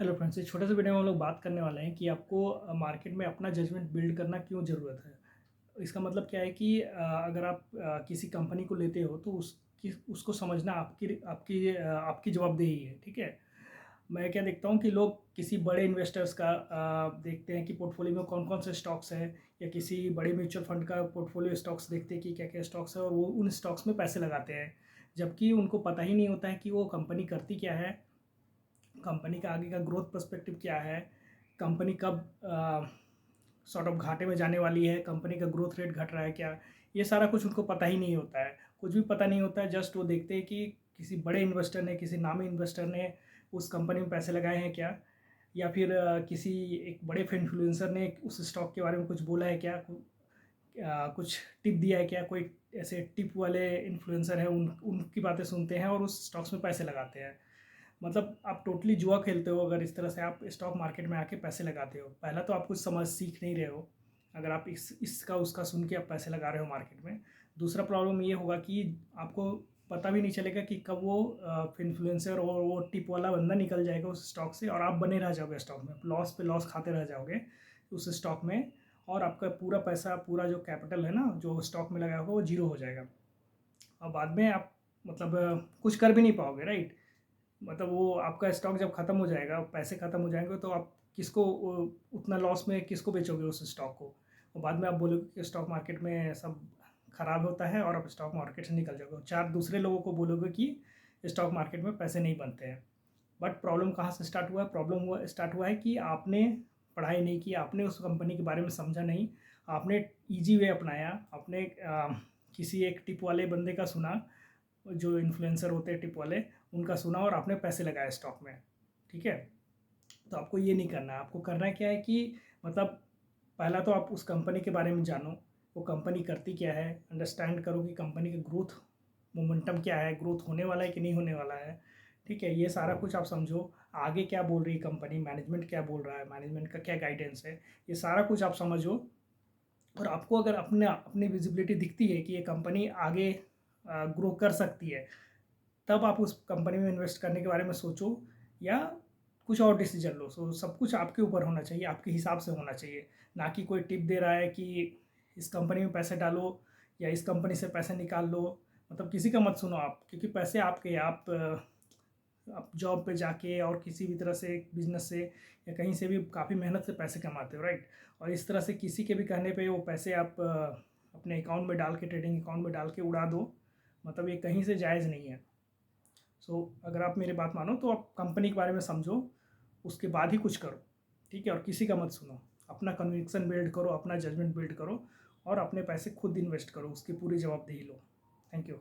Hello friends, इस छोटे से वीडियो में हम लोग बात करने वाले हैं कि आपको मार्केट में अपना जजमेंट बिल्ड करना क्यों ज़रूरत है। इसका मतलब क्या है कि अगर आप किसी कंपनी को लेते हो तो उसकी उसको समझना आपकी आपकी आपकी जवाबदेही है। ठीक है। मैं क्या देखता हूँ कि लोग किसी बड़े इन्वेस्टर्स का देखते हैं कि पोर्टफोलियो में कौन कौन से स्टॉक्स हैं, या किसी बड़े म्यूचुअल फंड का पोर्टफोलियो स्टॉक्स देखते हैं कि क्या क्या स्टॉक्स है, और वो उन स्टॉक्स में पैसे लगाते हैं, जबकि उनको पता ही नहीं होता है कि वो कंपनी करती क्या है, कंपनी का आगे का ग्रोथ पर्सपेक्टिव क्या है, कंपनी कब सॉर्ट ऑफ घाटे में जाने वाली है, कंपनी का ग्रोथ रेट घट रहा है क्या। ये सारा कुछ उनको पता ही नहीं होता है, कुछ भी पता नहीं होता है। जस्ट वो देखते हैं कि किसी बड़े इन्वेस्टर ने, किसी नामी इन्वेस्टर ने उस कंपनी में पैसे लगाए हैं क्या, या फिर किसी एक बड़े इन्फ्लुएंसर ने उस स्टॉक के बारे में कुछ बोला है क्या, कुछ टिप दिया है क्या। कोई ऐसे टिप वाले इन्फ्लुएंसर हैं, उन उनकी बातें सुनते हैं और उस स्टॉक्स में पैसे लगाते हैं। मतलब आप टोटली जुआ खेलते हो अगर इस तरह से आप स्टॉक मार्केट में आके पैसे लगाते हो। पहला तो आप कुछ समझ सीख नहीं रहे हो अगर आप इसका उसका सुन के आप पैसे लगा रहे हो मार्केट में। दूसरा प्रॉब्लम ये होगा कि आपको पता भी नहीं चलेगा कि कब वो इन्फ्लुएंसर और वो टिप वाला बंदा निकल जाएगा उस स्टॉक से, और आप बने रह जाओगे स्टॉक में, लॉस पे लॉस खाते रह जाओगे उस स्टॉक में। और आपका पूरा पैसा, पूरा जो कैपिटल है ना जो स्टॉक में लगाया होगा, वो जीरो हो जाएगा। और बाद में आप मतलब कुछ कर भी नहीं पाओगे, राइट। मतलब वो आपका स्टॉक जब ख़त्म हो जाएगा, पैसे ख़त्म हो जाएंगे, तो आप किसको उतना लॉस में किसको बेचोगे उस स्टॉक को। और बाद में आप बोलोगे कि स्टॉक मार्केट में सब खराब होता है, और आप स्टॉक मार्केट से निकल जाओगे, चार दूसरे लोगों को बोलोगे कि स्टॉक मार्केट में पैसे नहीं बनते हैं। बट प्रॉब्लम कहाँ से स्टार्ट हुआ है? प्रॉब्लम हुआ स्टार्ट हुआ है कि आपने पढ़ाई नहीं की, आपने उस कंपनी के बारे में समझा नहीं, आपने ईजी वे अपनाया, आपने किसी एक टिप वाले बंदे का सुना, जो इन्फ्लुएंसर होते हैं टिप वाले, उनका सुना और आपने पैसे लगाए स्टॉक में। ठीक है। तो आपको ये नहीं करना है। आपको करना क्या है कि मतलब पहला तो आप उस कंपनी के बारे में जानो, वो कंपनी करती क्या है, अंडरस्टैंड करो कि कंपनी का ग्रोथ मोमेंटम क्या है, ग्रोथ होने वाला है कि नहीं होने वाला है। ठीक है, ये सारा कुछ आप समझो। आगे क्या बोल रही है कंपनी, मैनेजमेंट क्या बोल रहा है, मैनेजमेंट का क्या गाइडेंस है, ये सारा कुछ आप समझो। और आपको अगर अपने अपनी विजिबिलिटी दिखती है कि ये कंपनी आगे ग्रो कर सकती है, तब आप उस कंपनी में इन्वेस्ट करने के बारे में सोचो, या कुछ और डिसीजन लो। सो सब कुछ आपके ऊपर होना चाहिए, आपके हिसाब से होना चाहिए, ना कि कोई टिप दे रहा है कि इस कंपनी में पैसे डालो या इस कंपनी से पैसे निकाल लो। मतलब किसी का मत सुनो आप, क्योंकि पैसे आपके हैं। आप जॉब पे जाके और किसी भी तरह से बिजनेस से या कहीं से भी काफ़ी मेहनत से पैसे कमाते हो, राइट। और इस तरह से किसी के भी कहने पे वो पैसे आप अपने अकाउंट में डाल के, ट्रेडिंग अकाउंट में डाल के उड़ा दो, मतलब ये कहीं से जायज़ नहीं है। सो अगर आप मेरी बात मानो तो आप कंपनी के बारे में समझो, उसके बाद ही कुछ करो। ठीक है, और किसी का मत सुनो। अपना कन्विक्शन बिल्ड करो, अपना जजमेंट बिल्ड करो, और अपने पैसे खुद इन्वेस्ट करो, उसकी पूरी जवाबदेही लो। Thank you.